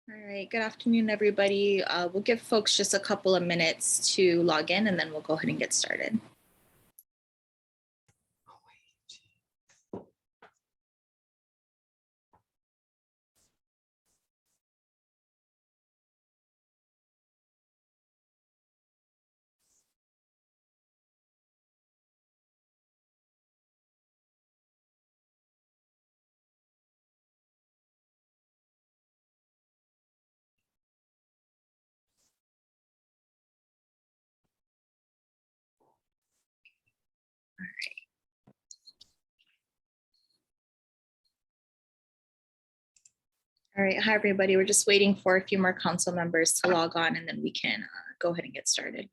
All right, good afternoon, everybody. We'll give folks just a couple of minutes to log in and then we'll go ahead and get started. All right, hi, everybody. We're just waiting for a few more council members to log on and then we can go ahead and get started.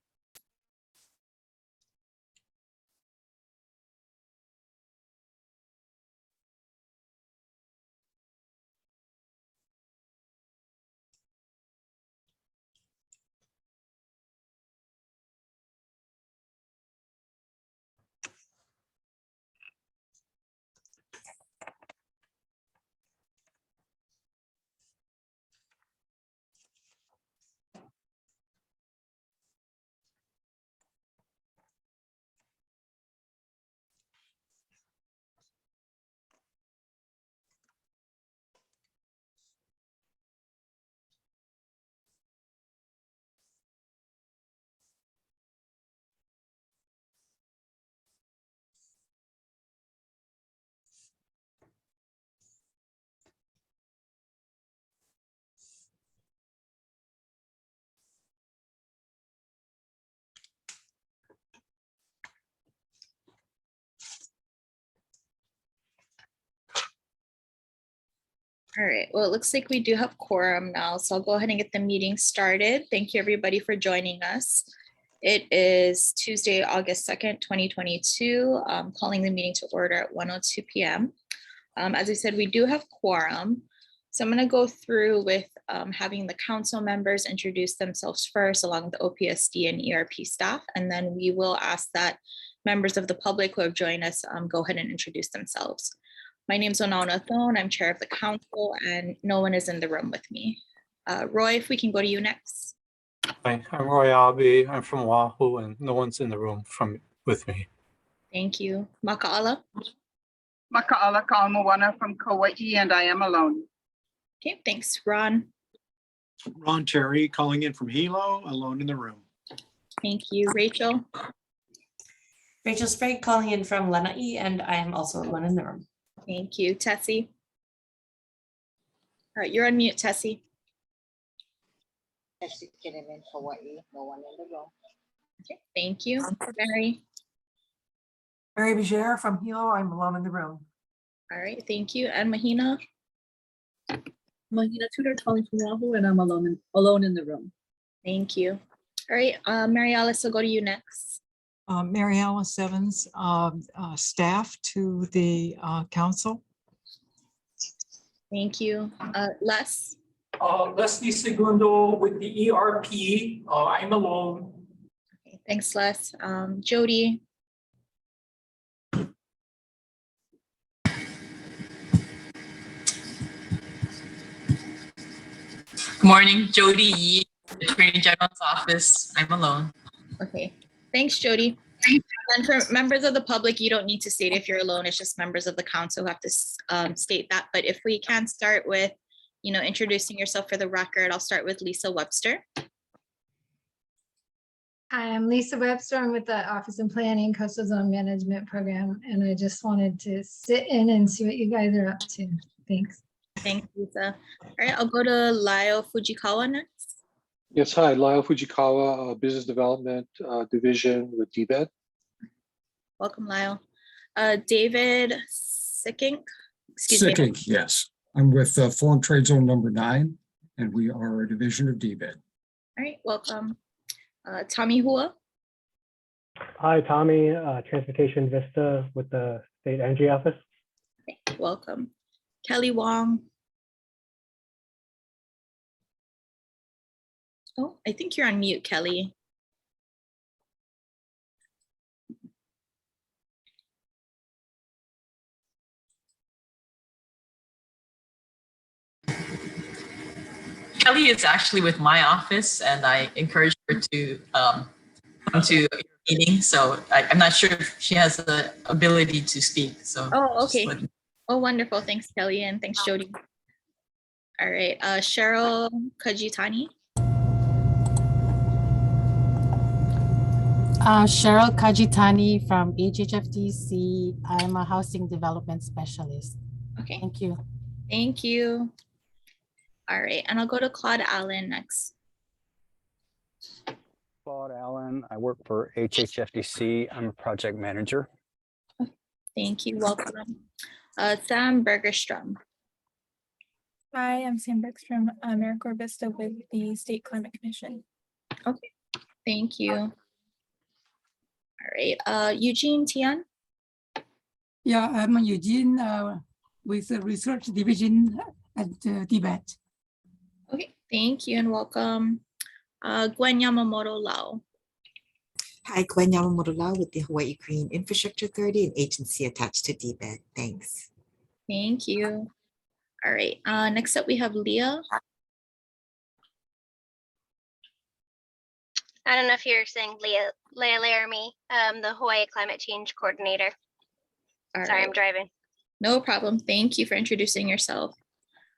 All right, well, it looks like we do have quorum now, so I'll go ahead and get the meeting started. Thank you, everybody, for joining us. It is Tuesday, August 2nd, 2022. Calling the meeting to order at 1:02 p.m. As I said, we do have quorum. So I'm going to go through with having the council members introduce themselves first, along with the OPSD and ERP staff, and then we will ask that members of the public who have joined us go ahead and introduce themselves. My name is Onauna Thone. I'm chair of the council and no one is in the room with me. Roy, if we can go to you next. Hi, I'm Roy Albee. I'm from Oahu and no one's in the room with me. Thank you. Maka'ala. Maka'ala Ka'amoana from Kauai, and I am alone. Okay, thanks. Ron. Ron Terry calling in from Hilo, alone in the room. Thank you. Rachel. Rachel Sprague calling in from Lanai, and I am also alone in the room. Thank you. Tessie. All right, you're on mute, Tessie. Tessie getting in Hawaii, no one in the room. Okay, thank you. Mary. Mary Bejere from Hilo, I'm alone in the room. All right, thank you. And Mahina. Mahina Tudor calling from Oahu, and I'm alone in the room. Thank you. All right, Mary Alice, I'll go to you next. Mary Alice Evans, staff to the council. Thank you. Les. Leslie Segundo with the ERP. I'm alone. Okay, thanks, Les. Jody. Good morning, Jody Yee, Attorney General's office. I'm alone. Okay, thanks, Jody. And for members of the public, you don't need to state if you're alone. It's just members of the council who have to state that. But if we can start with, introducing yourself for the record, I'll start with Lisa Webster. I'm Lisa Webster. I'm with the Office of Planning Coastal Zone Management Program, and I just wanted to sit in and see what you guys are up to. Thanks. Thanks, Lisa. All right, I'll go to Lyle Fujikawa next. Yes, hi, Lyle Fujikawa, Business Development Division with DBED. Welcome, Lyle. David Sickink. Sickink, yes. I'm with Foreign Trade Zone number 9, and we are a division of DBED. All right, welcome. Tommy Hua. Hi, Tommy, Transportation Vista with the State Energy Office. Okay, welcome. Kelly Wong. Oh, I think you're on mute, Kelly. Kelly is actually with my office, and I encourage her to come to your meeting. So I'm not sure if she has the ability to speak. So Oh, just okay. let me- Oh, wonderful. Thanks, Kelly, and thanks, Jody. All right, Cheryl Kajitani. Cheryl Kajitani from HHFDC. I'm a housing development specialist. Okay. Thank you. Thank you. All right, and I'll go to Claude Allen next. Claude Allen. I work for HHFDC. I'm a project manager. Thank you. Welcome. Sam Bergerstrom. Hi, I'm Sam Bergstrom, AmeriCorps Vista with the State Climate Commission. Okay, thank you. All right, Eugene Tian. Yeah, I'm Eugene with the research division at DBAT. Okay, thank you and welcome. Gwen Yamamoto Lau. Hi, Gwen Yamamoto Lau with the Hawaii Green Infrastructure Authority, an agency attached to DBAT. Thanks. Thank you. All right, next up we have Leah. I don't know if you're saying Leah Laramie, the Hawaii Climate Change Coordinator. All Sorry, right. I'm driving. No problem. Thank you for introducing yourself.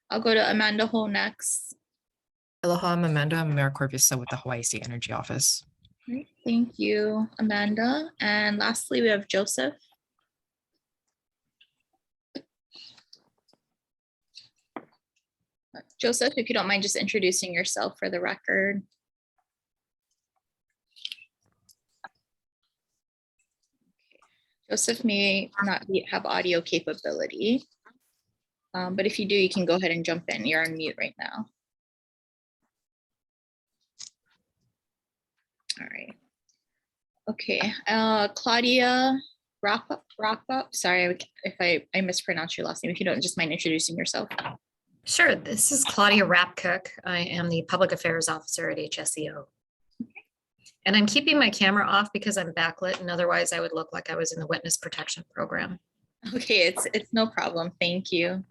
I'll go to Amanda Ho next. Aloha, I'm Amanda. I'm AmeriCorps Vista with the Hawaii State Energy Office. All right, thank you, Amanda. And lastly, we have Joseph. Joseph, if you don't mind just introducing yourself for the record. Joseph may not have audio capability, but if you do, you can go ahead and jump in. You're on mute right now. All right. Okay, Claudia Wrap-up. Sorry if I mispronounced your last name. If you don't just mind introducing yourself. Sure. This is Claudia Rapcook. I am the Public Affairs Officer at HSEO. And I'm keeping my camera off because I'm backlit, and otherwise I would look like I was in the witness protection program. Okay, it's no problem. Thank you.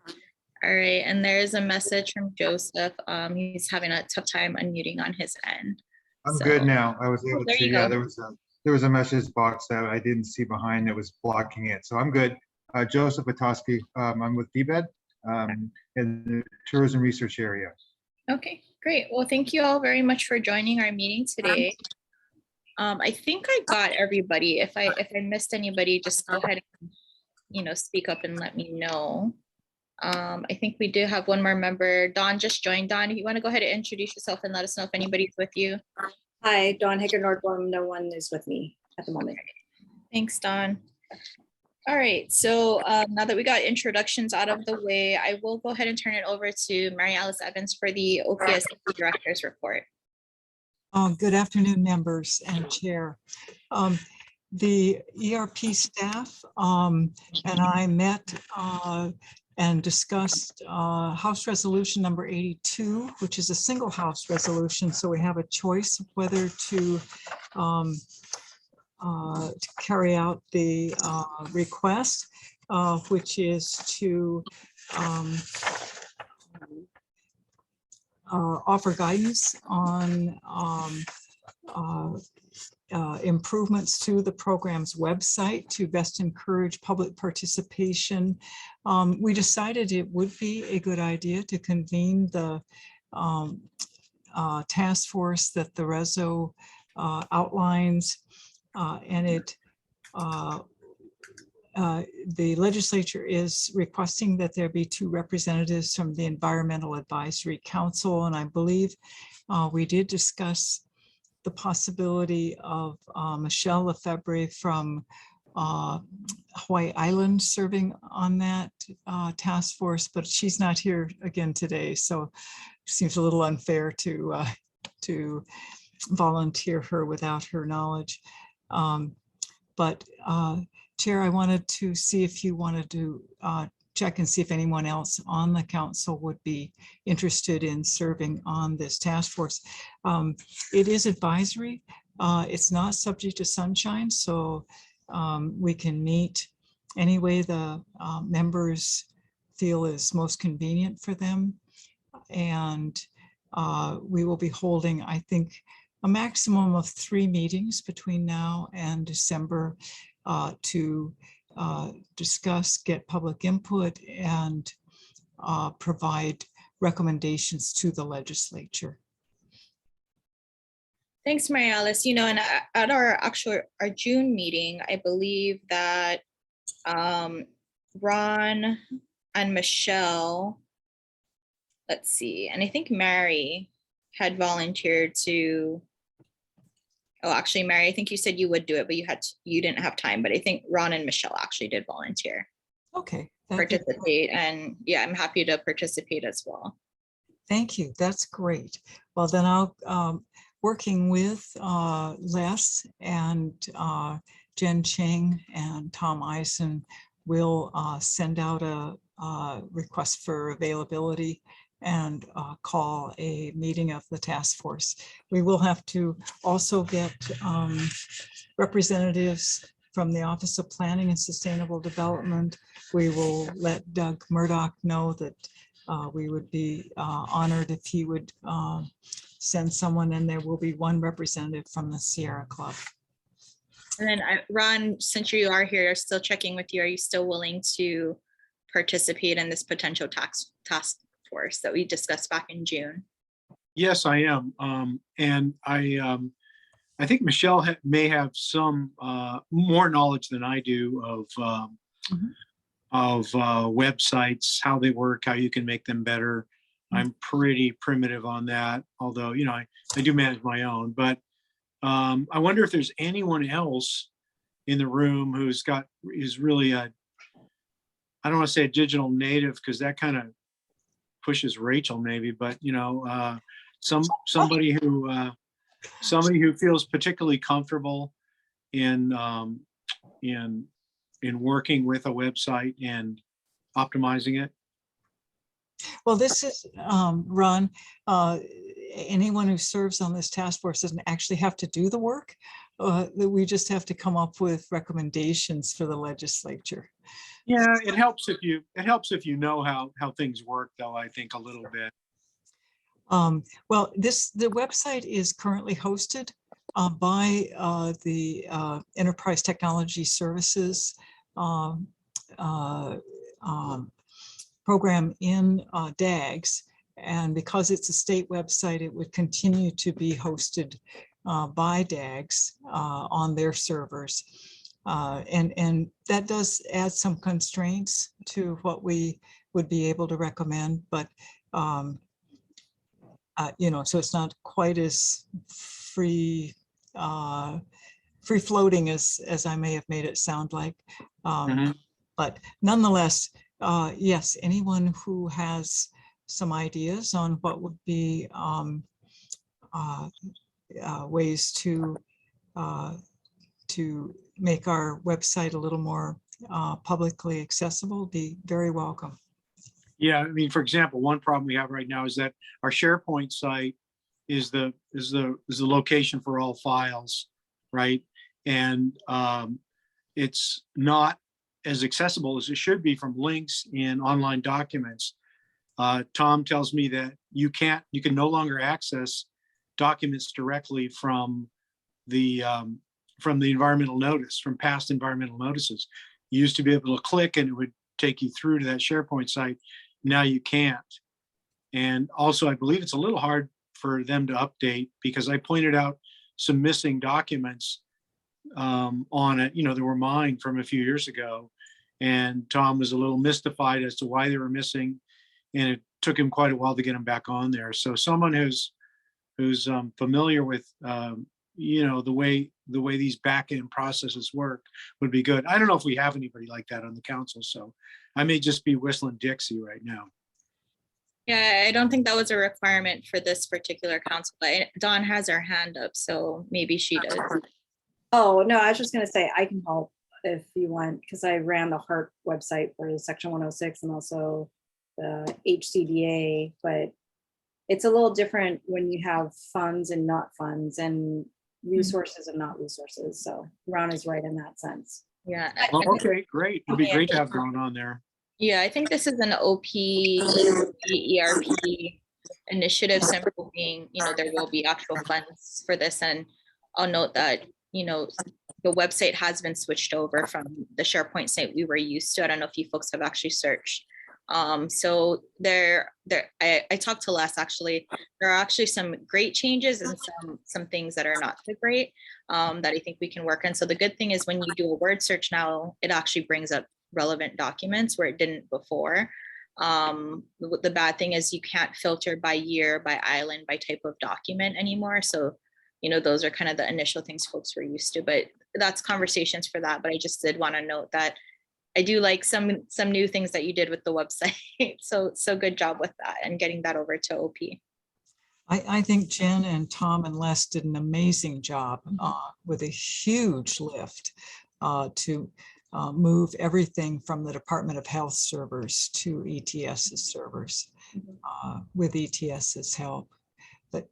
All right, and there's a message from Joseph. He's having a tough time unmuting on his end. I'm good now. I was able there to, you yeah, go. there was a message box that I didn't see behind that was blocking it. So I'm good. Joseph Witoski, I'm with DBED in the tourism research area. Okay, great. Well, thank you all very much for joining our meeting today. I think I got everybody. If I missed anybody, just go ahead and speak up and let me know. I think we do have one more member. Dawn just joined. Dawn, if you want to go ahead and introduce yourself and let us know if anybody's with you. Hi, Dawn Hager Nordblom. No one is with me at the moment. Thanks, Dawn. All right, so now that we got introductions out of the way, I will go ahead and turn it over to Mary Alice Evans for the OPS Director's Report. Good afternoon, members and chair. The ERP staff and I met and discussed House Resolution number 82, which is a single House resolution. So we have a choice of whether to carry out the request, which is to offer guidance on improvements to the program's website to best encourage public participation. We decided it would be a good idea to convene the task force that the RESO outlines, and it the legislature is requesting that there be 2 representatives from the Environmental Advisory Council, and I believe we did discuss the possibility of Michelle Lefebvre from Hawaii Island serving on that task force, but she's not here again today, so it seems a little unfair to volunteer her without her knowledge. But Chair, I wanted to see if you wanted to check and see if anyone else on the council would be interested in serving on this task force. It is advisory. It's not subject to sunshine, so we can meet any way the members feel is most convenient for them. And we will be holding, I think, a maximum of 3 meetings between now and December to discuss, get public input, and provide recommendations to the legislature. Thanks, Mary Alice. You know, and at our June meeting, I believe that Ron and Michelle, let's see, and I think Mary had volunteered to, oh, actually, Mary, I think you said you would do it, but you didn't have time, but I think Ron and Michelle actually did volunteer. Okay. Participate, and yeah, I'm happy to participate as well. Thank you. That's great. Well, then I'll, working with Les and Jen Cheng and Tom Eisen, will send out a request for availability and call a meeting of the task force. We will have to also get representatives from the Office of Planning and Sustainable Development. We will let Doug Murdoch know that we would be honored if he would send someone, and there will be one representative from the Sierra Club. And then Ron, since you are here, still checking with you, are you still willing to participate in this potential task force that we discussed back in June? Yes, I am. And I think Michelle may have some more knowledge than I do of websites, how they work, how you can make them better. I'm pretty primitive on that, although, you know, I do manage my own. But I wonder if there's anyone else in the room is really I don't want to say a digital native, because that kind of pushes Rachel maybe, but you know, somebody who feels particularly comfortable in working with a website and optimizing it. Well, this is Ron. Anyone who serves on this task force doesn't actually have to do the work. We just have to come up with recommendations for the legislature. Yeah, it helps if you know how things work, though, I think a little bit. Well, the website is currently hosted by the Enterprise Technology Services program in DAGS. And because it's a state website, it would continue to be hosted by DAGS on their servers. And that does add some constraints to what we would be able to recommend, but you know, so it's not quite as free floating as I may have made it sound like. But nonetheless, yes, anyone who has some ideas on what would be ways to make our website a little more publicly accessible, be very welcome. Yeah, I mean, for example, one problem we have right now is that our SharePoint site is the location for all files, right? And it's not as accessible as it should be from links in online documents. Tom tells me that you can no longer access documents directly from the environmental notice, from past environmental notices. You used to be able to click and it would take you through to that SharePoint site. Now you can't. And also, I believe it's a little hard for them to update, because I pointed out some missing documents on it. You know, they were mine from a few years ago. And Tom was a little mystified as to why they were missing. And it took him quite a while to get them back on there. So someone who's familiar with you know, the way these back-end processes work would be good. I don't know if we have anybody like that on the council, so I may just be whistling Dixie right now. Yeah, I don't think that was a requirement for this particular council, but Dawn has her hand up, so maybe she does. Oh, no, I was just gonna say I can help if you want, because I ran the HART website for Section 106 and also the HCDA, but it's a little different when you have funds and not funds, and resources and not resources. So Ron is right in that sense. Yeah. Well, okay, great. It'd be great to have Dawn on there. Yeah, I think this is an OP, ERP initiatives and proving, there will be actual funds for this. And I'll note that, the website has been switched over from the SharePoint site we were used to. I don't know if you folks have actually searched. So I talked to Les actually. There are actually some great changes and some things that are not so great that I think we can work on. So the good thing is when you do a word search now, it actually brings up relevant documents where it didn't before. The bad thing is you can't filter by year, by island, by type of document anymore. So, those are kind of the initial things folks were used to, but that's conversations for that. But I just did want to note that I do like some new things that you did with the website. So good job with that and getting that over to OP. I think Jen and Tom and Les did an amazing job with a huge lift to move everything from the Department of Health servers to ETS's servers with ETS's help. But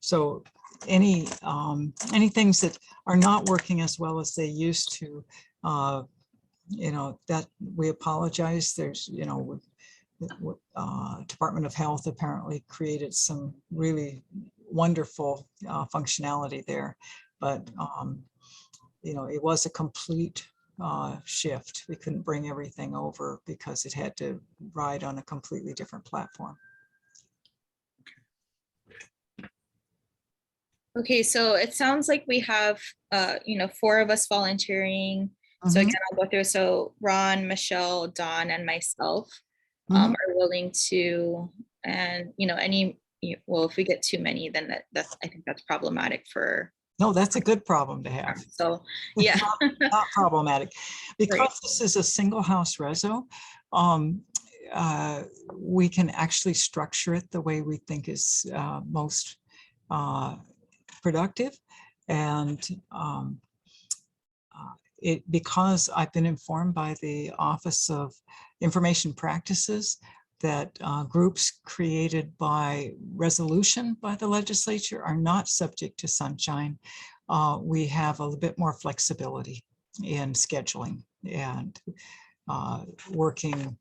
so any things that are not working as well as they used to, that we apologize. There's, Department of Health apparently created some really wonderful functionality there, but it was a complete shift. We couldn't bring everything over because it had to ride on a completely different platform. Okay, so it sounds like we have, 4 of us volunteering. So again, I'll go through. So Ron, Michelle, Dawn, and myself are willing to, and if we get too many, then I think that's problematic for. No, that's a good problem to have. So yeah, not problematic because Right. This is a single house reso. We can actually structure it the way we think is most productive, and because I've been informed by the Office of Information Practices that groups created by resolution by the legislature are not subject to sunshine. We have a little bit more flexibility in scheduling and working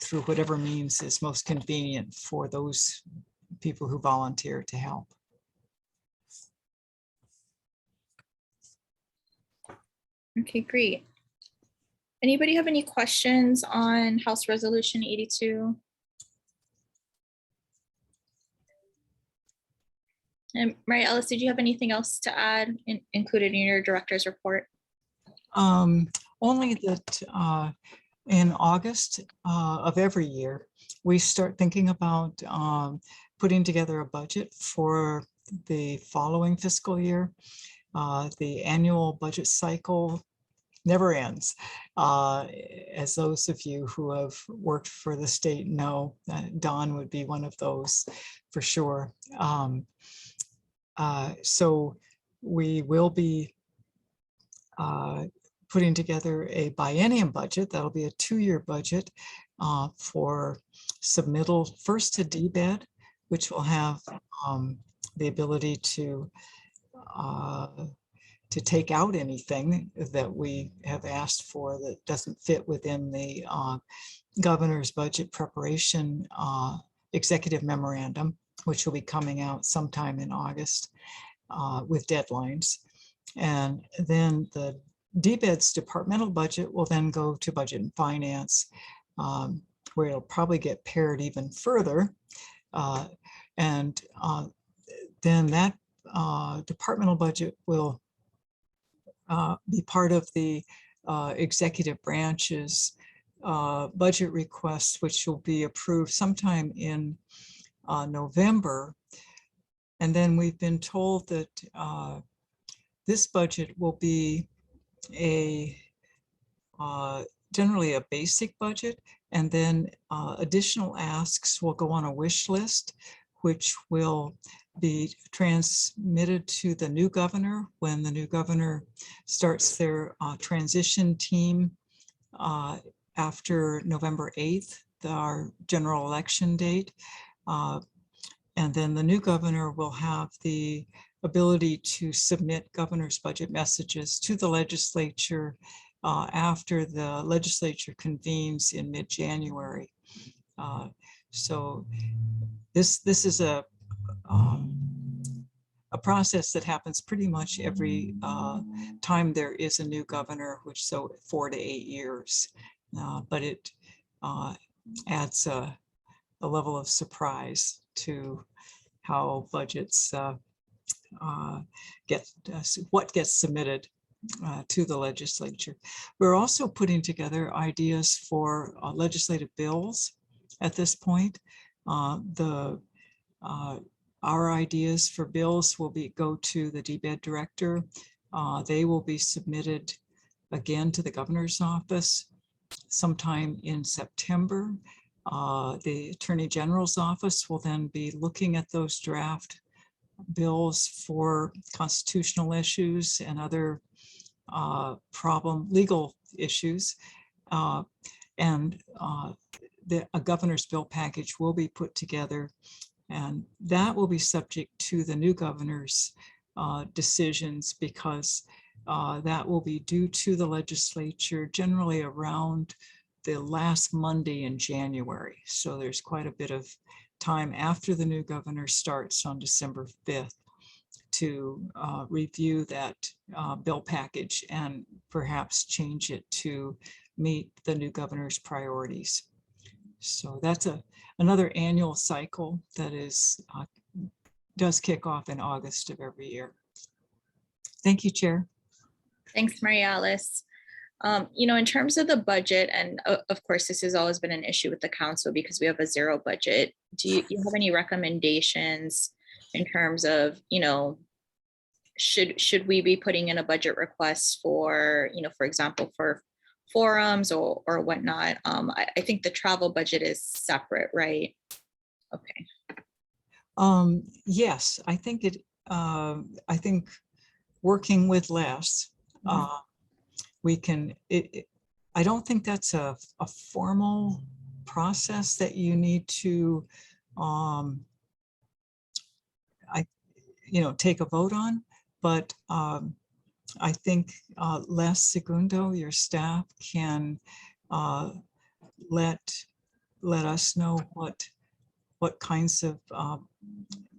through whatever means is most convenient for those people who volunteer to help. Okay, great. Anybody have any questions on House Resolution 82? And Mary Ellis, did you have anything else to add included in your director's report? Only that in August of every year, we start thinking about putting together a budget for the following fiscal year. The annual budget cycle never ends. As those of you who have worked for the state know, Dawn would be one of those for sure. So we will be putting together a biennium budget. That'll be a 2-year budget for submittal first to DBED, which will have the ability to take out anything that we have asked for that doesn't fit within the governor's budget preparation executive memorandum, which will be coming out sometime in August with deadlines. And then the DBED's departmental budget will then go to Budget and Finance, where it'll probably get paired even further. Then that departmental budget will be part of the executive branch's budget request, which will be approved sometime in November. And then we've been told that this budget will be generally a basic budget, and then additional asks will go on a wish list, which will be transmitted to the new governor when the new governor starts their transition team after November 8th, our general election date. And then the new governor will have the ability to submit governor's budget messages to the legislature after the legislature convenes in mid-January. So this is a process that happens pretty much every time there is a new governor, which so 4 to 8 years. But it adds a level of surprise to how budgets what gets submitted to the legislature. We're also putting together ideas for legislative bills at this point. Our ideas for bills will go to the DBED director. They will be submitted again to the governor's office sometime in September. The Attorney General's office will then be looking at those draft bills for constitutional issues and other legal issues. A governor's bill package will be put together, and that will be subject to the new governor's decisions, because that will be due to the legislature generally around the last Monday in January. So there's quite a bit of time after the new governor starts on December 5th to review that bill package and perhaps change it to meet the new governor's priorities. So that's another annual cycle that does kick off in August of every year. Thank you, Chair. Thanks, Maria Alice. In terms of the budget, and of course, this has always been an issue with the council because we have a zero budget. Do you have any recommendations in terms of, should we be putting in a budget request for, for example, for forums or whatnot? I think the travel budget is separate, right? Okay. Yes, I think I think working with Les, we can. I don't think that's a formal process that you need to, take a vote on, but I think Les Segundo, your staff, can let us know what kinds of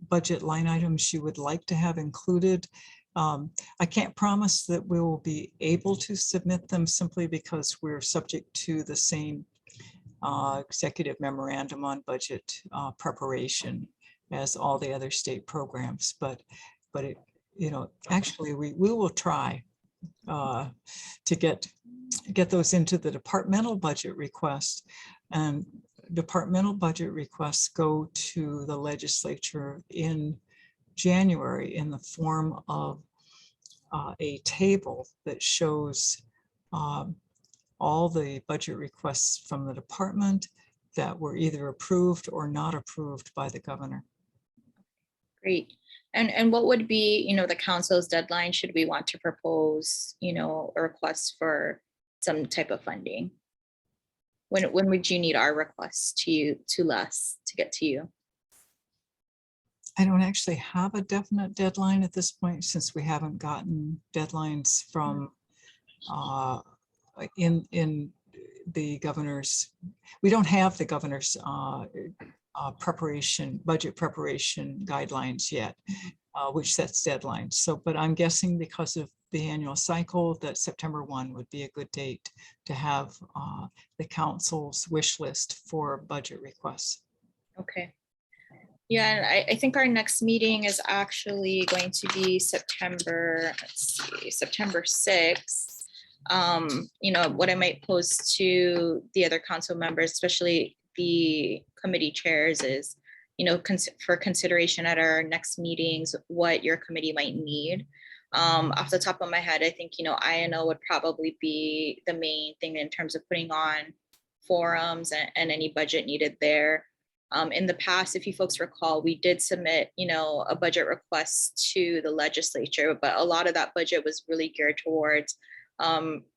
budget line items you would like to have included. I can't promise that we will be able to submit them simply because we're subject to the same executive memorandum on budget preparation as all the other state programs, but actually we will try to get those into the departmental budget request, and departmental budget requests go to the legislature in January in the form of a table that shows all the budget requests from the department that were either approved or not approved by the governor. Great. And what would be, the council's deadline? Should we want to propose, a request for some type of funding? When would you need our request to Les to get to you? I don't actually have a definite deadline at this point, since we haven't gotten deadlines from in the governor's. We don't have the governor's budget preparation guidelines yet, which sets deadlines. So, but I'm guessing because of the annual cycle that September 1 would be a good date to have the council's wish list for budget requests. Okay. Yeah, and I think our next meeting is actually going to be September 6th. What I might pose to the other council members, especially the committee chairs, is, for consideration at our next meetings, what your committee might need. Off the top of my head, I think, INO would probably be the main thing in terms of putting on forums and any budget needed there. In the past, if you folks recall, we did submit, a budget request to the legislature, but a lot of that budget was really geared towards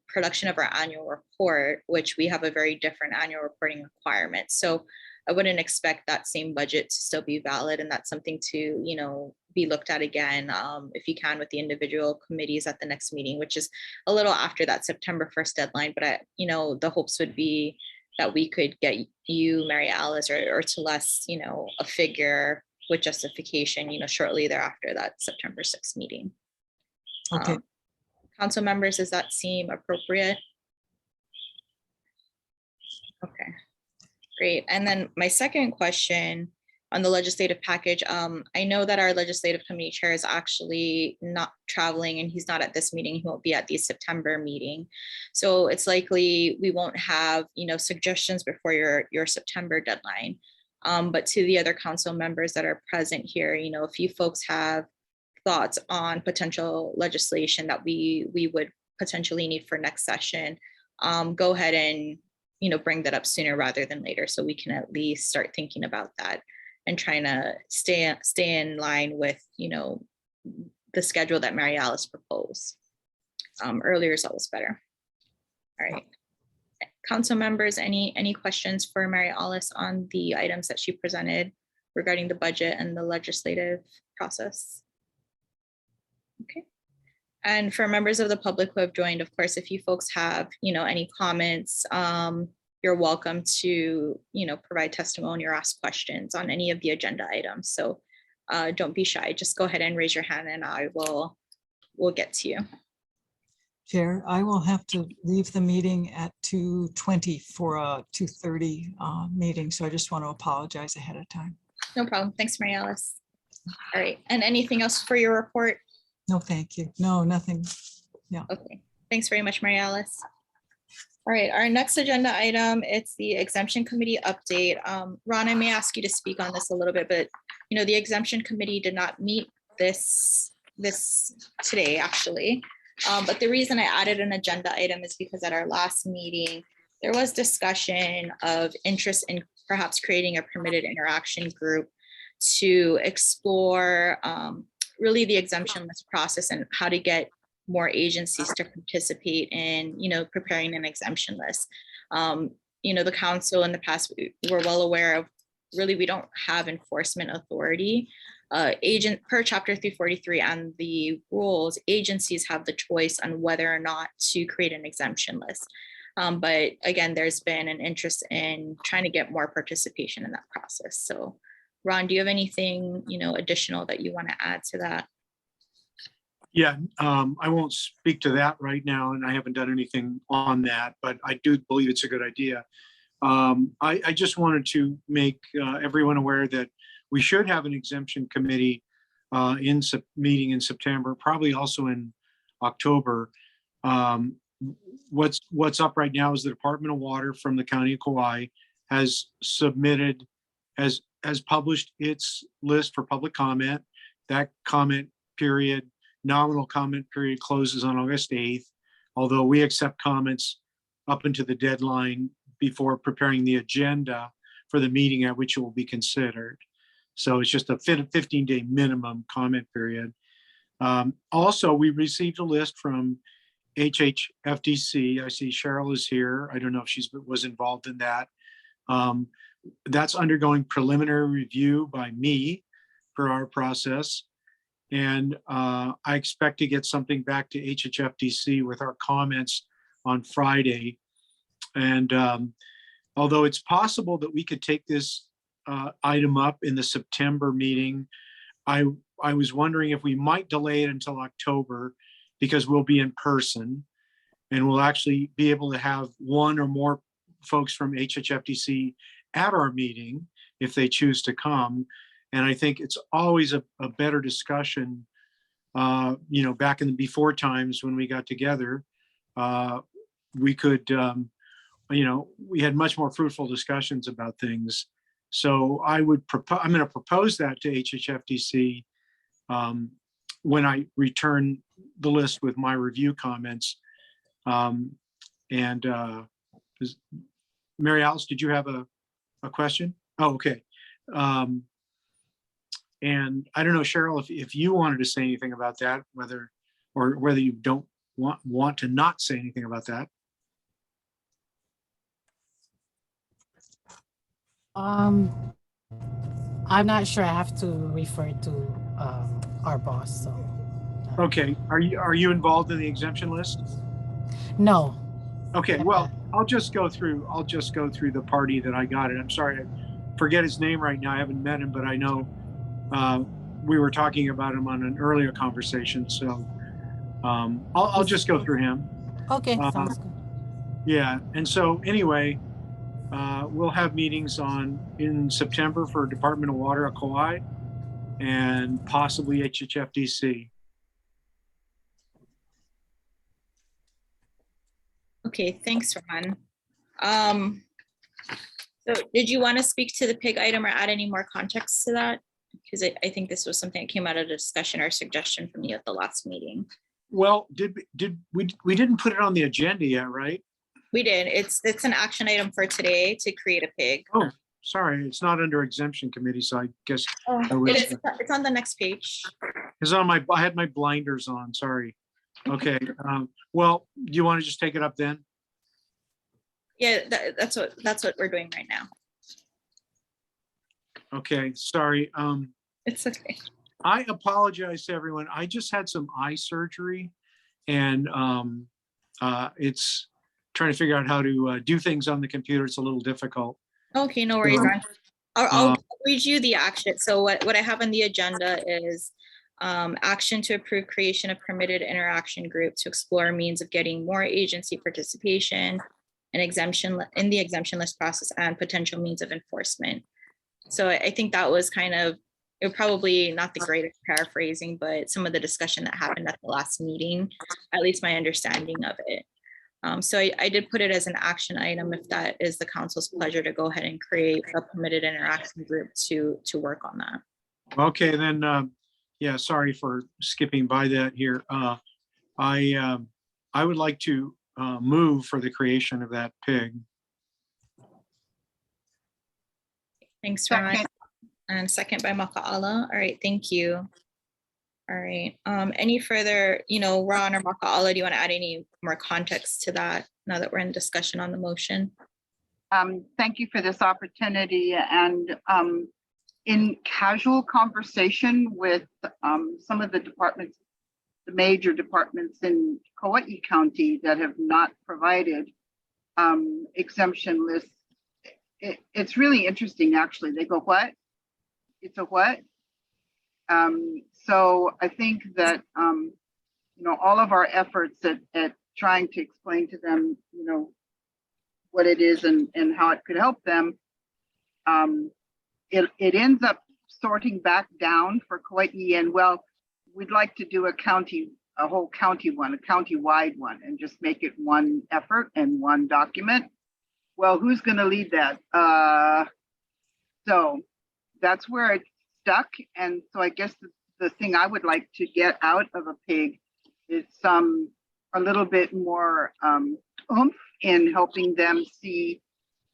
production of our annual report, which we have a very different annual reporting requirement. So I wouldn't expect that same budget to still be valid, and that's something to, be looked at again, if you can, with the individual committees at the next meeting, which is a little after that September 1st deadline. But the hopes would be that we could get you, Mary Alice, or Celeste, a figure with justification, shortly thereafter that September 6th meeting. Okay. Council members, does that seem appropriate? Okay, great. And then my second question on the legislative package, I know that our legislative committee chair is actually not traveling and he's not at this meeting. He won't be at the September meeting. So it's likely we won't have, suggestions before your September deadline. But to the other council members that are present here, if you folks have thoughts on potential legislation that we would potentially need for next session, go ahead and bring that up sooner rather than later, so we can at least start thinking about that and trying to stay in line with the schedule that Mary Alice proposed. Earlier is always better. All right, council members, any questions for Mary Alice on the items that she presented regarding the budget and the legislative process? Okay. And for members of the public who have joined, of course, if you folks have, any comments, you're welcome to, provide testimony or ask questions on any of the agenda items. So don't be shy. Just go ahead and raise your hand and we'll get to you. Chair, I will have to leave the meeting at 2:20 for a 2:30 meeting. So I just want to apologize ahead of time. No problem. Thanks, Mary Alice. All right. And anything else for your report? No, thank you. No, nothing. Yeah. Okay. Thanks very much, Mary Alice. All right, our next agenda item, it's the exemption committee update. Ron, I may ask you to speak on this a little bit, but the exemption committee did not meet this today, actually. But the reason I added an agenda item is because at our last meeting, there was discussion of interest in perhaps creating a permitted interaction group to explore really the exemption list process and how to get more agencies to participate in, preparing an exemption list. The council in the past, we're well aware of, really, we don't have enforcement authority. Per chapter 343 and the rules, agencies have the choice on whether or not to create an exemption list. But again, there's been an interest in trying to get more participation in that process. So Ron, do you have anything, additional that you want to add to that? Yeah, I won't speak to that right now, and I haven't done anything on that, but I do believe it's a good idea. I just wanted to make everyone aware that we should have an exemption committee meeting in September, probably also in October. What's up right now is the Department of Water from the County of Kauai has submitted, has published its list for public comment. That comment period, nominal comment period, closes on August 8th, although we accept comments up into the deadline before preparing the agenda for the meeting at which it will be considered. So it's just a 15-day minimum comment period. Also, we received a list from HHFDC. I see Cheryl is here. I don't know if she was involved in that. That's undergoing preliminary review by me for our process. And I expect to get something back to HHFDC with our comments on Friday. And although it's possible that we could take this item up in the September meeting, I was wondering if we might delay it until October, because we'll be in person and we'll actually be able to have one or more folks from HHFDC at our meeting if they choose to come. And I think it's always a better discussion, back in the before times when we got together, we could, we had much more fruitful discussions about things. So I'm going to propose that to HHFDC when I return the list with my review comments. Mary Alice, did you have a question? Oh, okay. And I don't know, Cheryl, if you wanted to say anything about that, whether you don't want to not say anything about that. I'm not sure. I have to refer to our boss. So Okay, are you involved in the exemption list? no. Okay, well, I'll just go through the party that I got it. I'm sorry, I forget his name right now. I haven't met him, but I know we were talking about him on an earlier conversation. So I'll just go through him. Okay, sounds good. Yeah, and so anyway, we'll have meetings in September for Department of Water at Kauai and possibly HHFDC. Okay, thanks, Ron. So did you want to speak to the pig item or add any more context to that? Because I think this was something that came out of a discussion or suggestion from you at the last meeting. Well, we didn't put it on the agenda yet, right? We did. It's an action item for today to create a pig. Oh, sorry, it's not under exemption committee, so I guess It's on the next page. I had my blinders on, sorry. Okay, well, do you want to just take it up then? Yeah, that's what we're doing right now. Okay, sorry. It's okay. I apologize to everyone. I just had some eye surgery and it's trying to figure out how to do things on the computer. It's a little difficult. Okay, no worries. I'll read you the action. So what I have on the agenda is action to approve creation of permitted interaction group to explore means of getting more agency participation and exemption in the exemption list process and potential means of enforcement. So I think that was kind of, it was probably not the greatest paraphrasing, but some of the discussion that happened at the last meeting, at least my understanding of it. So I did put it as an action item if that is the council's pleasure to go ahead and create a permitted interaction group to work on that. Okay, then, yeah, sorry for skipping by that here. I would like to move for the creation of that pig. Thanks, Ron. And second by Makaala. All right, thank you. All right, any further, Ron or Makaala, do you want to add any more context to that now that we're in discussion on the motion? Thank you for this opportunity. And in casual conversation with some of the departments, the major departments in Kauai County that have not provided exemption lists, it's really interesting, actually. They go, what? It's a what? So I think that, all of our efforts at trying to explain to them, what it is and how it could help them, it ends up sorting back down for Kauai. And well, we'd like to do a whole county one, a county-wide one, and just make it one effort and one document. Well, who's going to lead that? So that's where it's stuck. And so I guess the thing I would like to get out of a pig is a little bit more oomph in helping them see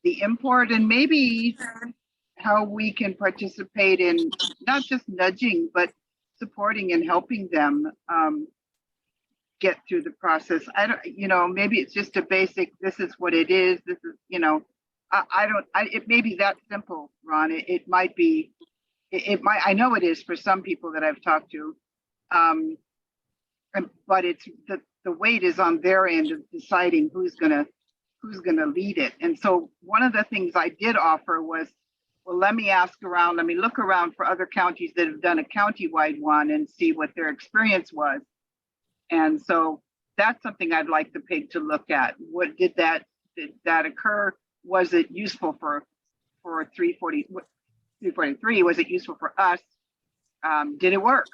the import and maybe how we can participate in not just nudging, but supporting and helping them get through the process. I don't, maybe it's just a basic, this is what it is. This is, it may be that simple, Ron. It might be, I know it is for some people that I've talked to, but it's the weight is on their end of deciding who's gonna lead it. And so one of the things I did offer was, well, let me look around for other counties that have done a county-wide one and see what their experience was. And so that's something I'd like the pig to look at. What did that occur? Was it useful for 343? Was it useful for us? Did it work?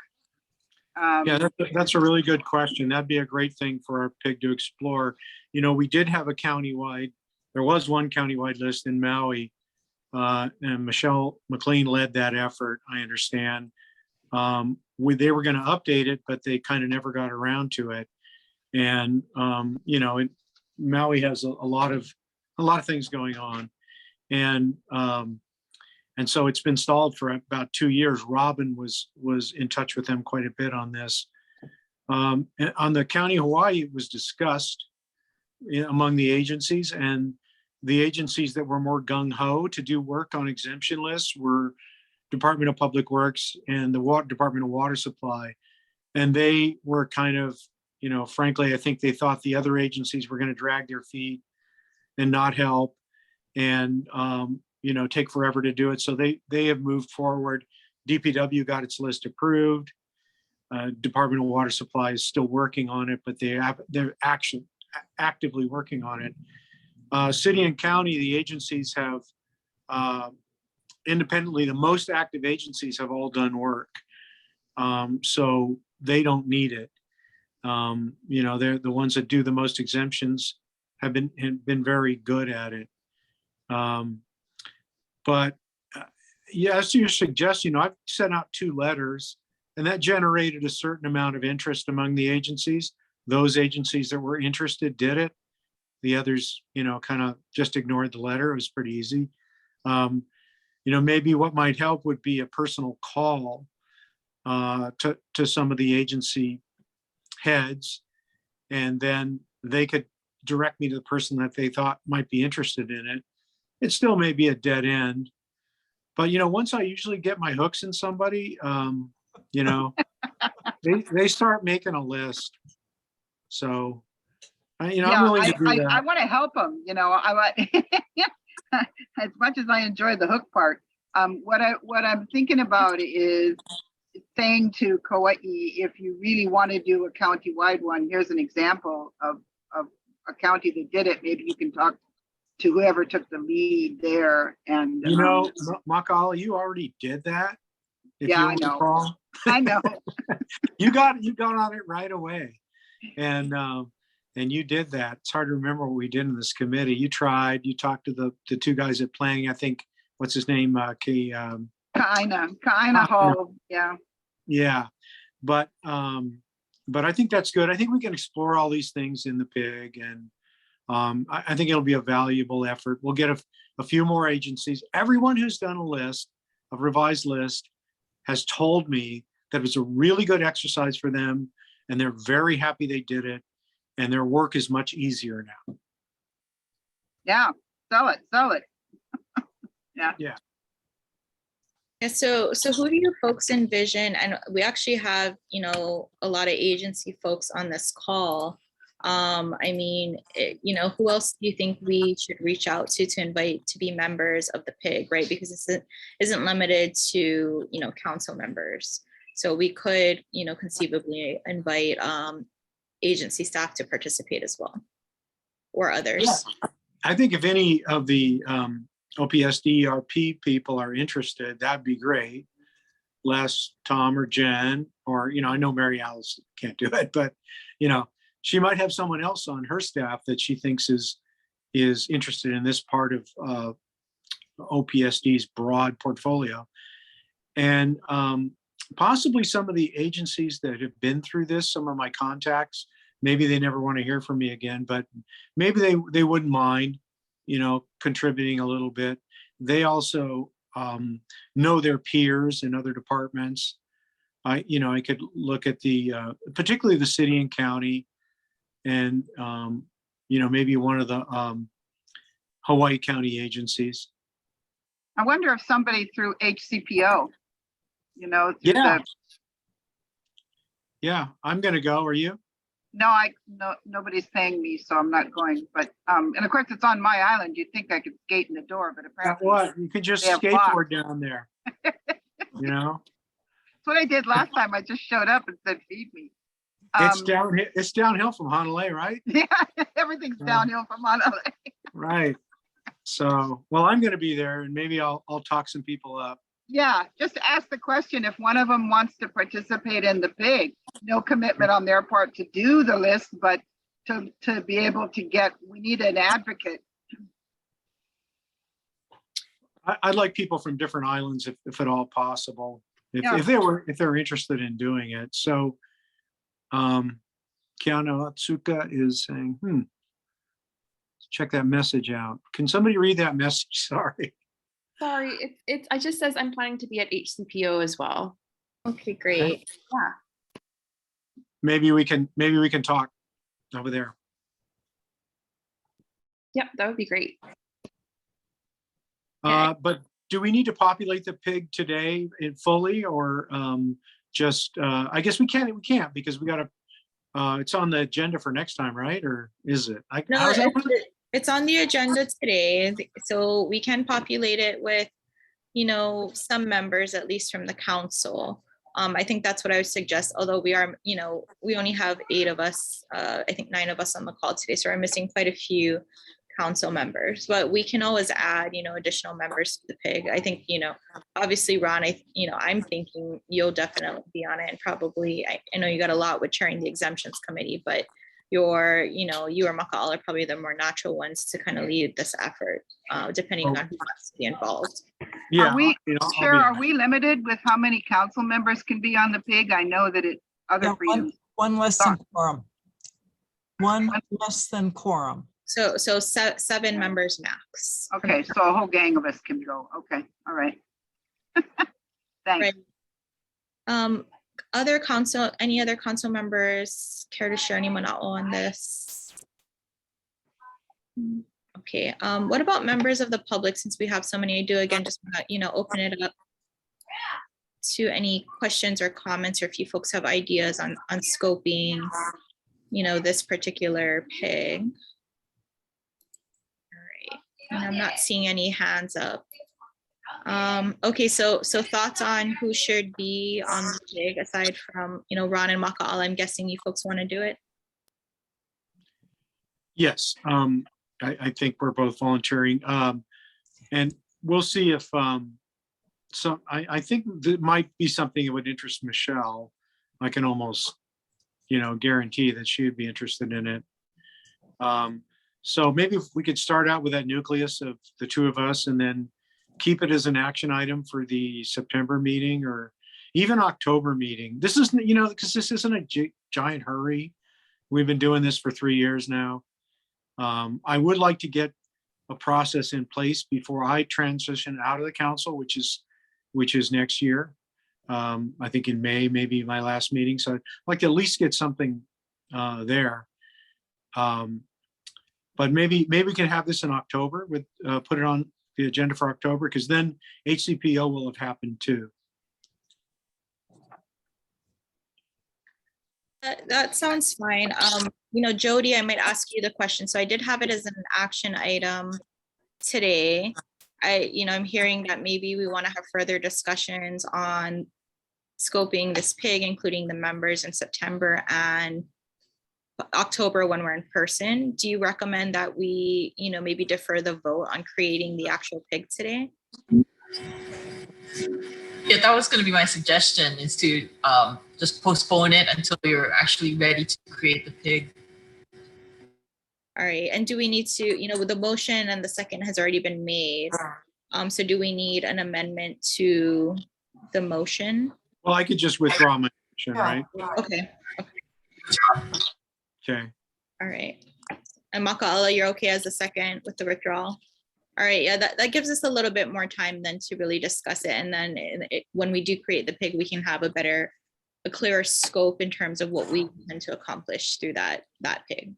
Yeah, that's a really good question. That'd be a great thing for our pig to explore. We did have there was one countywide list in Maui, and Michelle McLean led that effort, I understand. They were going to update it, but they kind of never got around to it. And Maui has a lot of things going on, and so it's been stalled for about 2 years. Robin was in touch with them quite a bit on this. And on the County Hawaii, it was discussed among the agencies, and the agencies that were more gung-ho to do work on exemption lists were Department of Public Works and the Department of Water Supply. And they were kind of frankly, I think they thought the other agencies were going to drag their feet and not help and, take forever to do it. So they have moved forward. DPW got its list approved. Department of Water Supply is still working on it, but they're actively working on it. City and county, the agencies have independently, the most active agencies have all done work. So they don't need it. They're the ones that do the most exemptions have been very good at it. But yeah, as you suggest, I've sent out 2 letters and that generated a certain amount of interest among the agencies. Those agencies that were interested did it. The others, kind of just ignored the letter. It was pretty easy. Maybe what might help would be a personal call to some of the agency heads, and then they could direct me to the person that they thought might be interested in it. It still may be a dead end, but once I usually get my hooks in somebody, they start making a list. So, I'm willing to do that. I want to help them. As much as I enjoy the hook part, what I'm thinking about is saying to Kauai, if you really want to do a county-wide one, here's an example of a county that did it. Maybe you can talk to whoever took the lead there. And Makala, you already did that. Yeah, I know. Recall. I know. you got on it right away, and you did that. It's hard to remember what we did in this committee. You tried. You talked to the 2 guys at planning. I think what's his name? Kaina Hall. Yeah. Yeah, but I think that's good. I think we can explore all these things in the PIG, and I think it'll be a valuable effort. We'll get a few more agencies. Everyone who's done a revised list has told me that it was a really good exercise for them, and they're very happy they did it, and their work is much easier now. Yeah, sell it. Yeah. Yeah. Yeah, so who do you folks envision? And we actually have, a lot of agency folks on this call. Who else do you think we should reach out to invite to be members of the PIG, right? Because this isn't limited to, council members. So we could, conceivably invite agency staff to participate as well, or others. Yeah. I think if any of the OPSD ERP people are interested, that'd be great. Les, Tom, or Jen, or, I know Mary Alice can't do it, but, she might have someone else on her staff that she thinks is interested in this part of OPSD's broad portfolio. And possibly some of the agencies that have been through this, some of my contacts, maybe they never want to hear from me again, but maybe they wouldn't mind, contributing a little bit. They also know their peers in other departments. I could look at particularly the city and county, and maybe one of the Hawaii County agencies. I wonder if somebody through HCPO, Yeah, I'm gonna go. Are you? No, nobody's paying me, so I'm not going. But and of course it's on my island. You'd think I could skate in the door, but apparently what? You could just skateboard down there. That's what I did last time. I just showed up and said, "Feed me." It's downhill from Honolulu, right? Yeah, everything's downhill from Honolulu. Right. So, well, I'm going to be there, and maybe I'll talk some people up. Yeah, just ask the question if one of them wants to participate in the PIG. No commitment on their part to do the list, but to be able to we need an advocate. I'd like people from different islands, if at all possible, if they're interested in doing it. So, Kiana Atsuka is saying, check that message out. Can somebody read that message? Sorry. Sorry, it just says I'm planning to be at HCPO as well. Okay, great. Yeah. Maybe we can talk over there. Yep, that would be great. But do we need to populate the PIG today fully, or just? I guess we can't because we got It's on the agenda for next time, right? Or is it? No, how's that work? it's on the agenda today, so we can populate it with, some members, at least from the council. I think that's what I would suggest, although we are, we only have 8 of us, I think 9 of us on the call today, so we're missing quite a few council members, but we can always add, additional members to the PIG. I think, obviously, Ron, I'm thinking you'll definitely be on it, and probably, I know you got a lot with chairing the exemptions committee, but you or Maka'al are probably the more natural ones to kind of lead this effort, depending on who wants to be involved. Yeah. Are we, I'll Chair, be on are we limited with how many council members can be on the PIG? I know that other Yeah, freedoms. one less than quorum. One less than quorum. So 7 members max. Okay, so a whole gang of us can go. Okay, all right. Thanks. Right. Any other council members care to share any mana'o on this? Okay, what about members of the public, since we have so many? I do again just open it up to any questions or comments, or if you folks have ideas on scoping, this particular PIG. All right, and I'm not seeing any hands up. Okay, so thoughts on who should be on the PIG aside from, Ron and Maka'al. I'm guessing you folks want to do it. Yes, I think we're both volunteering, and we'll see if I think that might be something that would interest Michelle. I can almost, guarantee that she would be interested in it. So maybe if we could start out with that nucleus of the 2 of us, and then keep it as an action item for the September meeting or even October meeting. This isn't, because this isn't a giant hurry. We've been doing this for 3 years now. I would like to get a process in place before I transition out of the council, which is next year. I think in May, maybe my last meeting. So I'd like to at least get something there. But maybe we can have this in October with put it on the agenda for October, because then HCPO will have happened too. That sounds fine. Jody, I might ask you the question. So I did have it as an action item today. I'm hearing that maybe we want to have further discussions on scoping this PIG, including the members in September and October when we're in person. Do you recommend that we, maybe defer the vote on creating the actual PIG today? Yeah, that was going to be my suggestion, is to just postpone it until you're actually ready to create the PIG. All right, and do we need to, with the motion and the second has already been made, so do we need an amendment to the motion? Well, I could just withdraw my motion, right? Okay. Okay. All right. And Maka'ala, you're okay as a second with the withdrawal? All right, yeah, that gives us a little bit more time then to really discuss it. And then when we do create the PIG, we can have a clearer scope in terms of what we intend to accomplish through that PIG.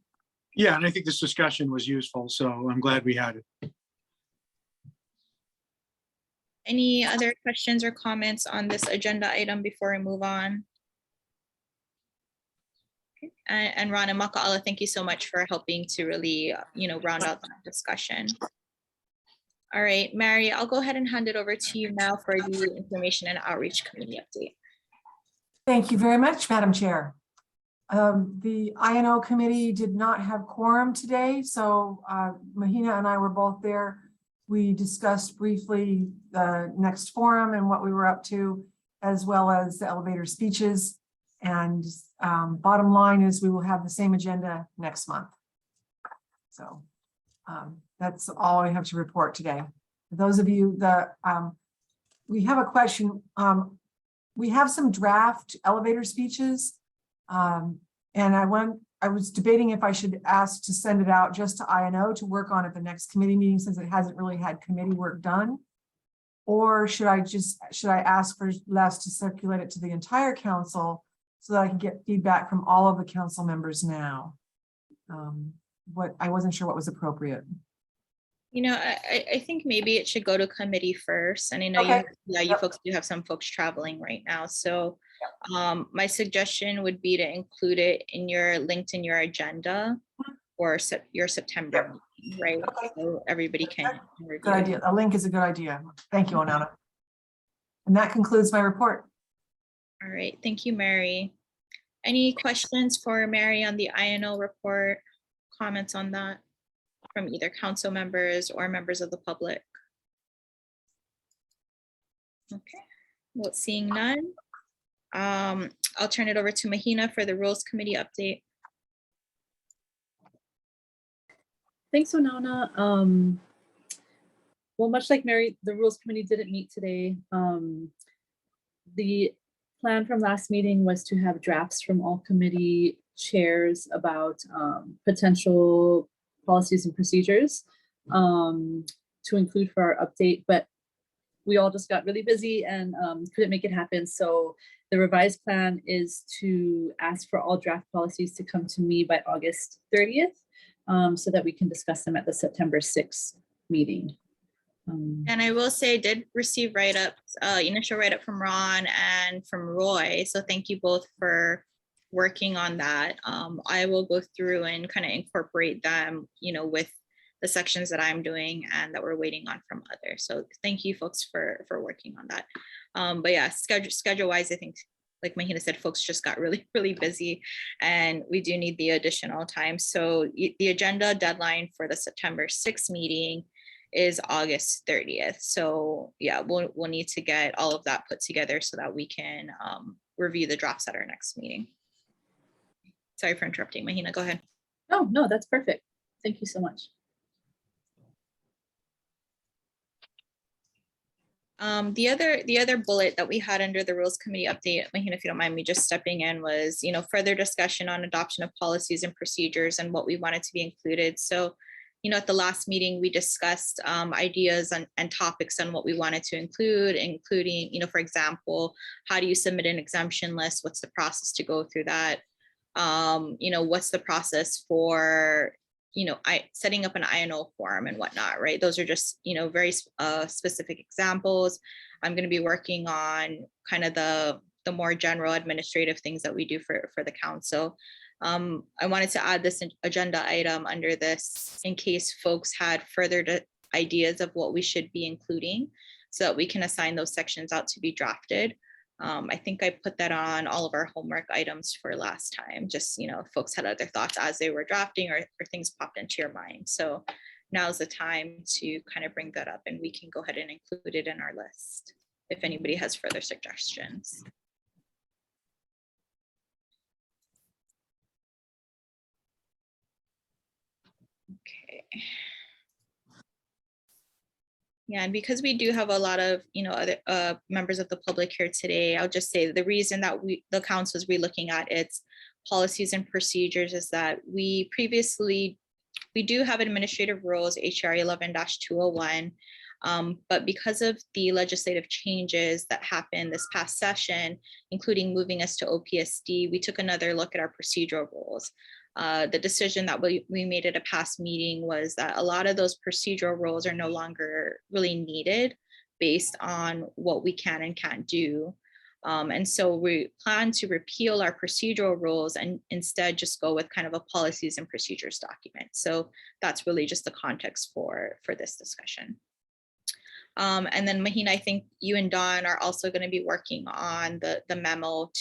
Yeah, and I think this discussion was useful, so I'm glad we had it. Any other questions or comments on this agenda item before we move on? Okay. And Ron and Maka'ala, thank you so much for helping to really, round out that discussion. All right, Mary, I'll go ahead and hand it over to you now for the Information and Outreach Committee update. Thank you very much, Madam Chair. The INO committee did not have quorum today, so Mahina and I were both there. We discussed briefly the next forum and what we were up to, as well as the elevator speeches. And bottom line is we will have the same agenda next month. So that's all I have to report today. For those of you that we have a question. We have some draft elevator speeches. And I was debating if I should ask to send it out just to INO to work on at the next committee meeting, since it hasn't really had committee work done. Or should I ask for Les to circulate it to the entire council so that I can get feedback from all of the council members now? I wasn't sure what was appropriate. I think maybe it should go to committee first. And I know Okay. you folks do have some folks traveling right now. So My suggestion would be to include it in your linked in your agenda or your September meeting, right? So everybody can review Good it. idea. A link is a good idea. Thank you, Onana. And that concludes my report. All right, thank you, Mary. Any questions for Mary on the INO report? Comments on that from either council members or members of the public? Okay, well, seeing none, I'll turn it over to Mahina for the Rules Committee update. Thanks, Onana. Well, much like Mary, the Rules Committee didn't meet today. The plan from last meeting was to have drafts from all committee chairs about potential policies and procedures to include for our update, but we all just got really busy and couldn't make it happen. So the revised plan is to ask for all draft policies to come to me by August 30th so that we can discuss them at the September 6th meeting. And I will say I did receive write-ups, initial write-up from Ron and from Roy. So thank you both for working on that. I will go through and kind of incorporate them, with the sections that I'm doing and that we're waiting on from others. So thank you folks for working on that. But yeah, schedule wise, I think like Mahina said, folks just got really, really busy and we do need the additional time. So the agenda deadline for the September 6th meeting is August 30th. So yeah, we'll need to get all of that put together so that we can review the drafts at our next meeting. Sorry for interrupting, Mahina, go ahead. No, that's perfect. Thank you so much. The other bullet that we had under the Rules Committee update, Mahina, if you don't mind me just stepping in, was further discussion on adoption of policies and procedures and what we wanted to be included. So at the last meeting, we discussed ideas and topics on what we wanted to include, including, for example, how do you submit an exemption list? What's the process to go through that? What's the process for, setting up an INO form and whatnot, right? Those are just, very specific examples. I'm going to be working on kind of the more general administrative things that we do for the council. I wanted to add this agenda item under this in case folks had further ideas of what we should be including so that we can assign those sections out to be drafted. I think I put that on all of our homework items for last time, just, if folks had other thoughts as they were drafting or things popped into your mind. So now's the time to kind of bring that up and we can go ahead and include it in our list if anybody has further suggestions. Okay. Yeah, and because we do have a lot of, other members of the public here today, I'll just say the reason that the council is relooking at its policies and procedures is that we do have administrative rules, HR 11-201, but because of the legislative changes that happened this past session, including moving us to OPSD, we took another look at our procedural rules. The decision that we made at a past meeting was that a lot of those procedural rules are no longer really needed based on what we can and can't do. And so we plan to repeal our procedural rules and instead just go with kind of a policies and procedures document. So that's really just the context for this discussion. And then Mahina, I think you and Don are also going to be working on the memo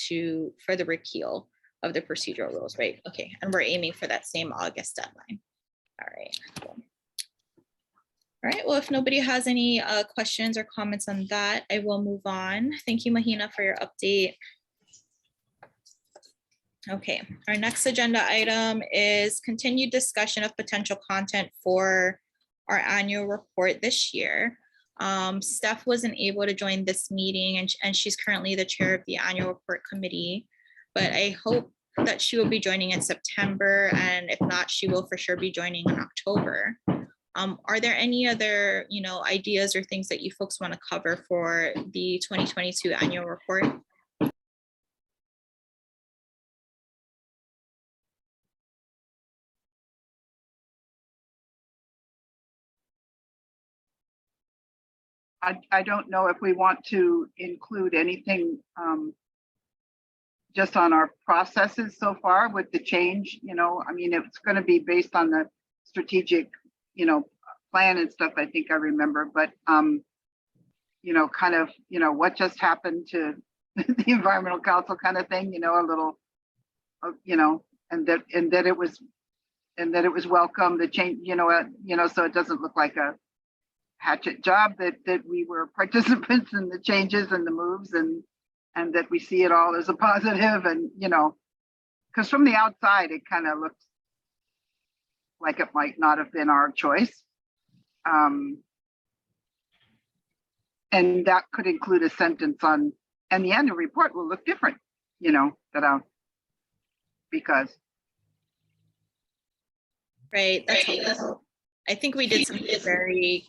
for the repeal of the procedural rules, right? Okay, and we're aiming for that same August deadline. All right, cool. All right, well, if nobody has any questions or comments on that, I will move on. Thank you, Mahina, for your update. Okay, our next agenda item is continued discussion of potential content for our annual report this year. Steph wasn't able to join this meeting and she's currently the chair of the annual report committee, but I hope that she will be joining in September, and if not, she will for sure be joining in October. Are there any other, ideas or things that you folks want to cover for the 2022 annual report? I don't know if we want to include anything just on our processes so far with the change, I mean, it's going to be based on the strategic, plan and stuff, I think I remember, but, kind of, what just happened to the environmental council kind of thing, a little, and that it was welcome, the change, so it doesn't look like a hatchet job, that we were participants in the changes and the moves, and that we see it all as a positive, and because from the outside it kind of looks like it might not have been our choice, and that could include a sentence on, and the annual report will look different, because Right, that's helpful. I think we did something very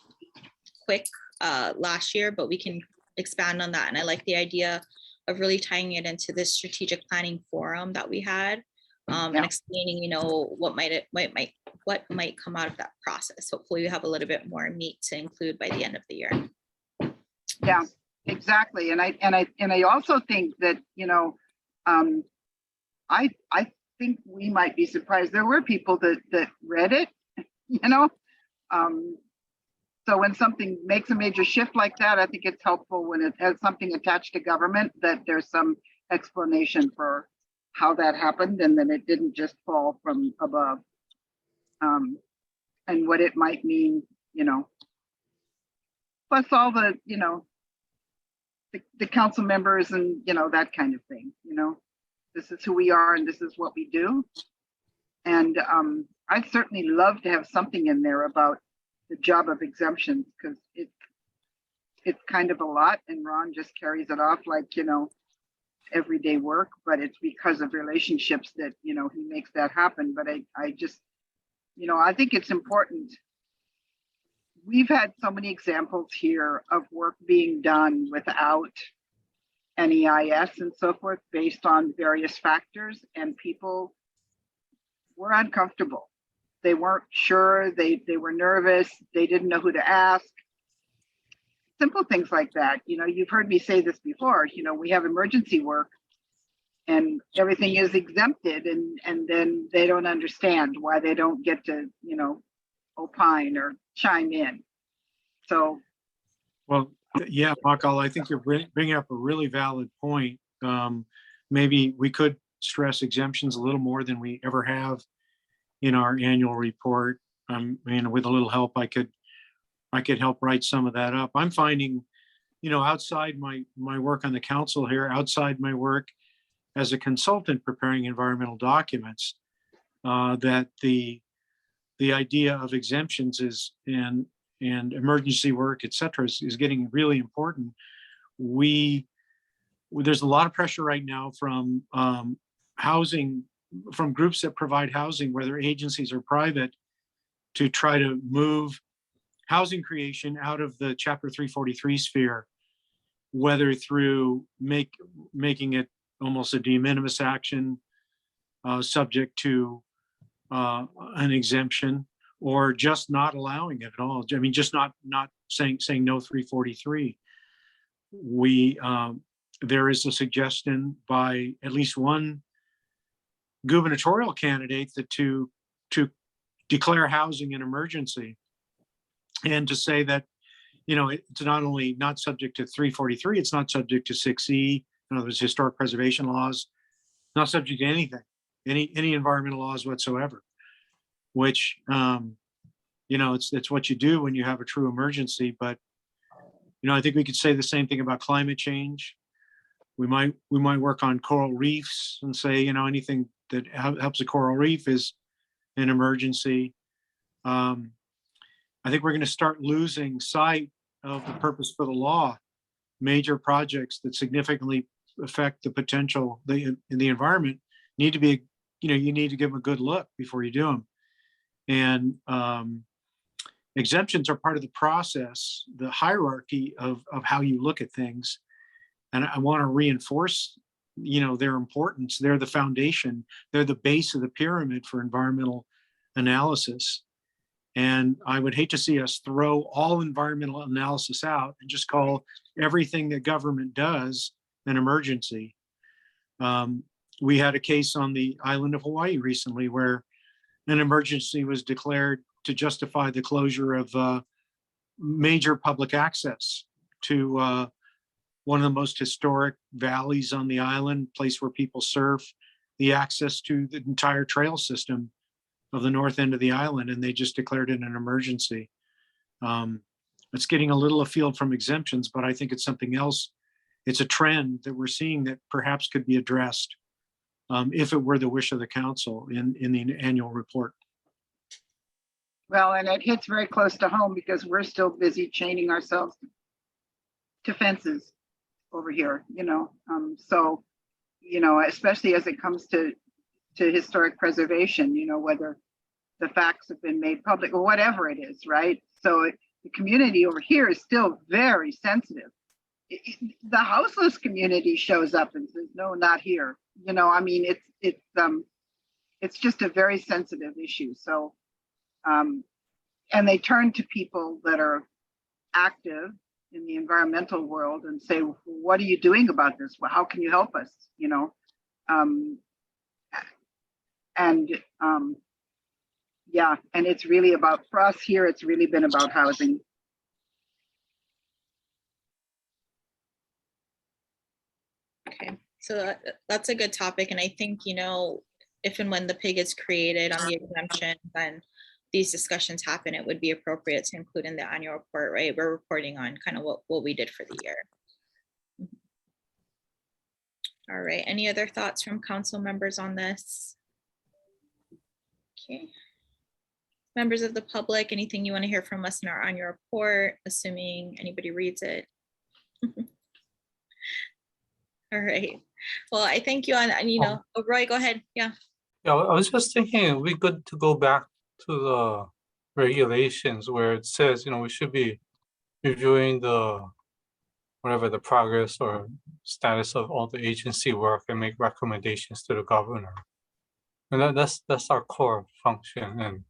quick last year, but we can expand on that. And I like the idea of really tying it into this strategic planning forum that we had, and explaining, what might come out of that process. Hopefully we have a little bit more meat to include by the end of the year. Yeah, exactly. And I also think that, I think we might be surprised. There were people that read it, so when something makes a major shift like that, I think it's helpful when it has something attached to government, that there's some explanation for how that happened, and then it didn't just fall from above, and what it might mean, plus all the, the council members and, that kind of thing, this is who we are and this is what we do. And I'd certainly love to have something in there about the job of exemptions, because it's kind of a lot, and Ron just carries it off like, everyday work, but it's because of relationships that, he makes that happen. But I just, I think it's important. We've had so many examples here of work being done without an EIS and so forth, based on various factors, and people were uncomfortable. They weren't sure, they were nervous, they didn't know who to ask. Simple things like that. You've heard me say this before, we have emergency work and everything is exempted, and then they don't understand why they don't get to, opine or chime in. So. Well, yeah, Makal, I think you're bringing up a really valid point. Maybe we could stress exemptions a little more than we ever have in our annual report. With a little help, I could help write some of that up. I'm finding, outside my work on the council here, outside my work as a consultant preparing environmental documents, that the idea of exemptions and emergency work, et cetera, is getting really important. There's a lot of pressure right now from housing, from groups that provide housing, whether agencies or private, to try to move housing creation out of the Chapter 343 sphere, whether through making it almost a de minimis action, subject to an exemption, or just not allowing it at all. I mean, just not saying no 343. There is a suggestion by at least one gubernatorial candidate that to declare housing an emergency, and to say that, it's not only not subject to 343, it's not subject to 6E, in other words, historic preservation laws, not subject to anything, any environmental laws whatsoever, which, it's what you do when you have a true emergency. But, I think we could say the same thing about climate change. We might work on coral reefs and say, anything that helps a coral reef is an emergency. I think we're going to start losing sight of the purpose for the law. Major projects that significantly affect the potential in the environment need to be, you need to give them a good look before you do them. And exemptions are part of the process, the hierarchy of how you look at things. And I want to reinforce, their importance. They're the foundation. They're the base of the pyramid for environmental analysis. And I would hate to see us throw all environmental analysis out and just call everything that government does an emergency. we had a case on the island of Hawaii recently where an emergency was declared to justify the closure of major public access to one of the most historic valleys on the island, place where people surf, the access to the entire trail system of the north end of the island, and they just declared it an emergency. It's getting a little afield from exemptions, but I think it's something else. It's a trend that we're seeing that perhaps could be addressed if it were the wish of the council in the annual report. Well, and it hits very close to home because we're still busy chaining ourselves to fences over here, so, especially as it comes to historic preservation, whether the facts have been made public or whatever it is, right? So the community over here is still very sensitive. The houseless community shows up and says, no, not here. I mean, it's just a very sensitive issue. So, and they turn to people that are active in the environmental world and say, what are you doing about this? Well, how can you help us? Yeah, and it's really about, for us here, it's really been about housing. Okay, so that's a good topic. And I think, if and when the PIG is created on the exemption, then these discussions happen, it would be appropriate to include in the annual report, right? We're reporting on kind of what we did for the year. All right, any other thoughts from council members on this? Okay. Members of the public, anything you want to hear from us in our annual report, assuming anybody reads it? All right. Well, I thank you on, and oh, Roy, go ahead. Yeah. Yeah, I was just thinking it'd be good to go back to the regulations where it says, we should be reviewing the progress or status of all the agency work and make recommendations to the governor. And that's our core function. And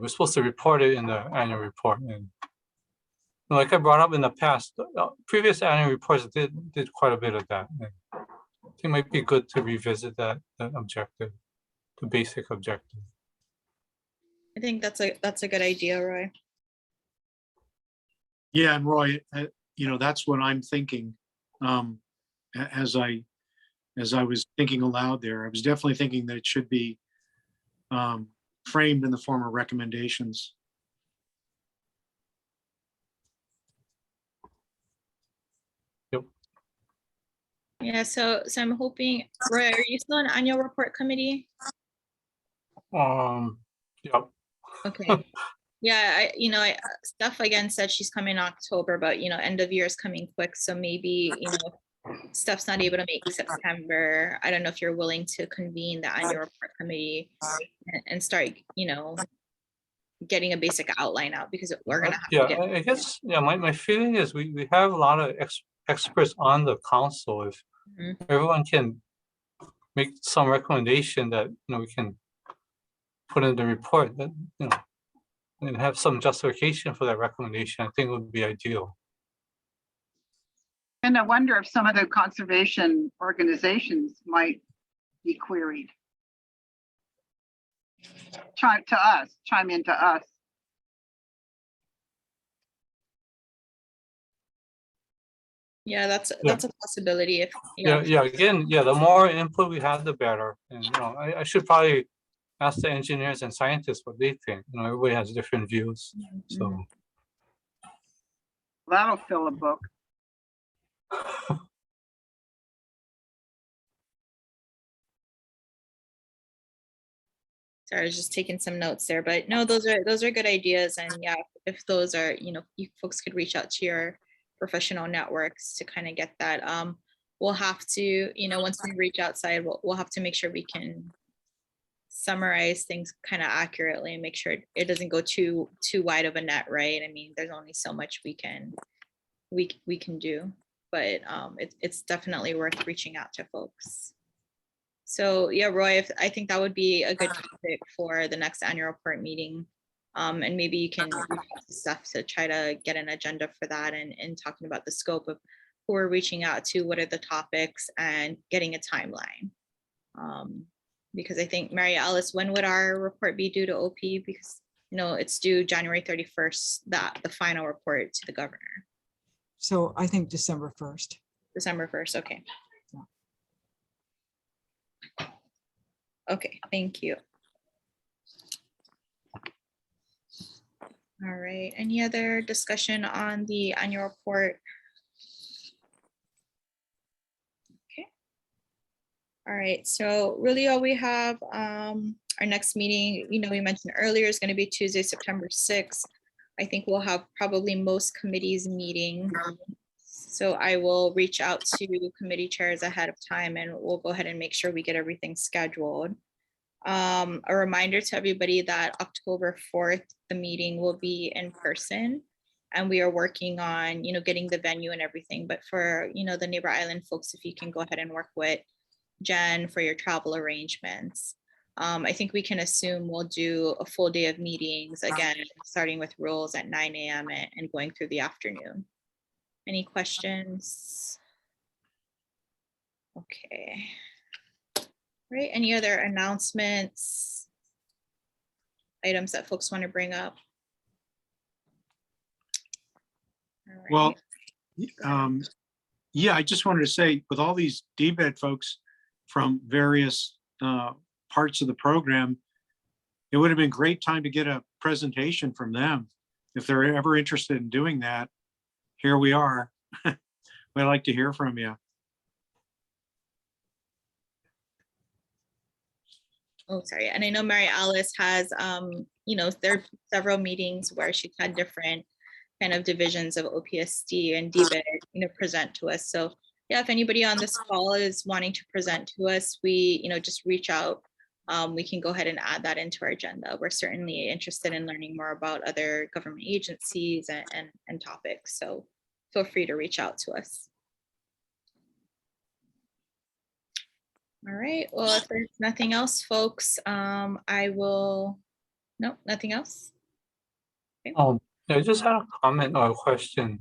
we're supposed to report it in the annual report. And like I brought up in the past, previous annual reports did quite a bit of that. And I think it might be good to revisit that objective, the basic objective. I think that's a good idea, Roy. Yeah, and Roy, that's what I'm thinking. As I was thinking aloud there, I was definitely thinking that it should be framed in the form of recommendations. Yep. Yeah, so I'm hoping, Roy, are you still on annual report committee? Yep. Okay. Yeah, Steph again said she's coming in October, but end of year is coming quick. So maybe, Steph's not able to make September. I don't know if you're willing to convene the annual report committee and start, getting a basic outline out, because we're gonna have to get. I guess, my feeling is we have a lot of experts on the council. If everyone can make some recommendation that we can put in the report, that and have some justification for that recommendation, I think would be ideal. And I wonder if some of the conservation organizations might be queried. Chime into us. Yeah, that's a possibility. If Again, the more input we have, the better. And I should probably ask the engineers and scientists what they think. Everybody has different views. So that'll fill a book. Sorry, I was just taking some notes there, but no, those are good ideas. And yeah, if those are, you folks could reach out to your professional networks to kind of get that. We'll have to, once we reach outside, we'll have to make sure we can summarize things kind of accurately and make sure it doesn't go too wide of a net, right? I mean, there's only so much we can do, but it's definitely worth reaching out to folks. So yeah, Roy, I think that would be a good topic for the next annual report meeting. And maybe you can reach out to Steph to try to get an agenda for that and talking about the scope of who we're reaching out to, what are the topics, and getting a timeline. Because I think, Mary Alice, when would our report be due to OP? Because, you know, it's due January 31st, the final report to the governor. So I think December 1st. December 1st, okay. Okay, thank you. All right, any other discussion on the annual report? Okay. All right, so really all we have, our next meeting, you know, we mentioned earlier is going to be Tuesday, September 6th. I think we'll have probably most committees meeting. So I will reach out to committee chairs ahead of time and we'll go ahead and make sure we get everything scheduled. A reminder to everybody that October 4th, the meeting will be in person and we are working on, you know, getting the venue and everything. But for, you know, the neighbor island folks, if you can go ahead and work with Jen for your travel arrangements. I think we can assume we'll do a full day of meetings, again, starting with rules at 9 a.m. and going through the afternoon. Any questions? Okay. Right, any other announcements? Items that folks want to bring up? All Well, yeah, I just wanted to say with all these DBED folks from various parts of the program, it would have been great time to get a presentation from them. If they're ever interested in doing that, here we are. We'd like to hear from you. Oh, sorry. And I know Mary Alice has, you know, there are several meetings where she's had different kind of divisions of OPSD and DBED, you know, present to us. So yeah, if anybody on this call is wanting to present to us, we, you know, just reach out. We can go ahead and add that into our agenda. We're certainly interested in learning more about other government agencies and topics. So feel free to reach out to us. All right, well, if there's nothing else, folks, I will, no, nothing else? Okay. I just had a comment or a question.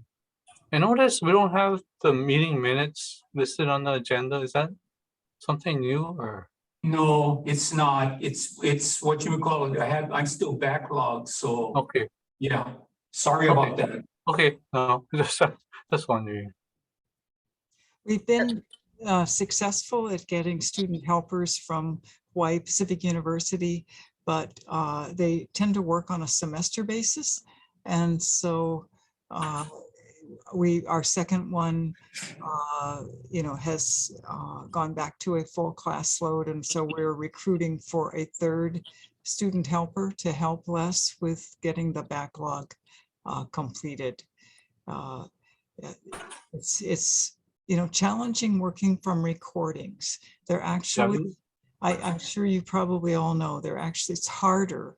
I noticed we don't have the meeting minutes listed on the agenda. Is that something new or? No, it's not. It's what you would call it. I'm still backlogged, so Okay, yeah. Sorry about that. okay, no, just wondering. We've been successful at getting student helpers from Hawaii Pacific University, but they tend to work on a semester basis. And so our second one, you know, has gone back to a full class load. And so we're recruiting for a third student helper to help Les with getting the backlog completed. It's you know, challenging working from recordings. They're actually, I'm sure you probably all know, it's harder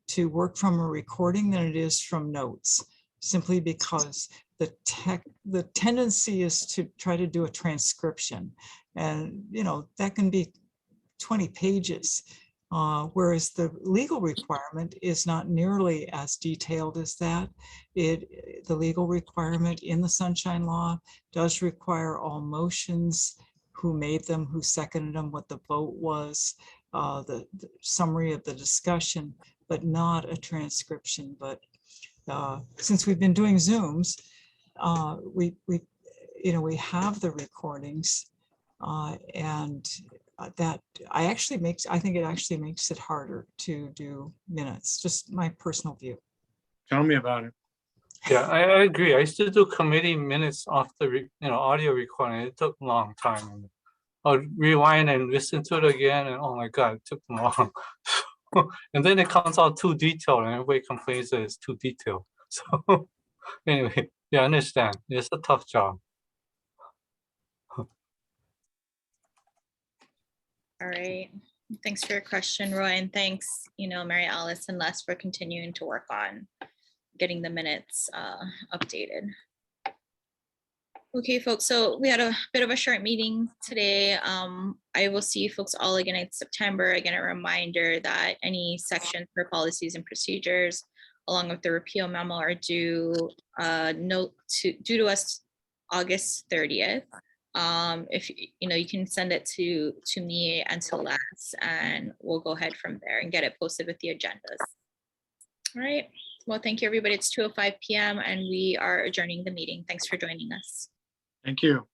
to work from a recording than it is from notes, simply because the tendency is to try to do a transcription. And, you know, that can be 20 pages. Whereas the legal requirement is not nearly as detailed as that. The legal requirement in the Sunshine Law does require all motions, who made them, who seconded them, what the vote was, the summary of the discussion, but not a transcription. But since we've been doing Zooms, we have the recordings, and that I think it actually makes it harder to do minutes. Just my personal view. Tell me about it. Yeah, I agree. I used to do committee minutes off the audio recording. It took a long time. I'll rewind and listen to it again, and oh my god, it took long. And then it comes out too detailed, and everybody complains that it's too detailed. So anyway, yeah, I understand. It's a tough job. All right, thanks for your question, Roy, and thanks, you know, Mary Alice and Les for continuing to work on getting the minutes updated. Okay, folks, so we had a bit of a short meeting today. I will see you folks all again in September. Again, a reminder that any sections for policies and procedures, along with the repeal memo, are due to us August 30th. If you can send it to me and to Les, and we'll go ahead from there and get it posted with the agendas. All right. Well, thank you, everybody. It's 2:05 p.m. and we are adjourning the meeting. Thanks for joining us. Thank you.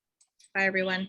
Bye, everyone.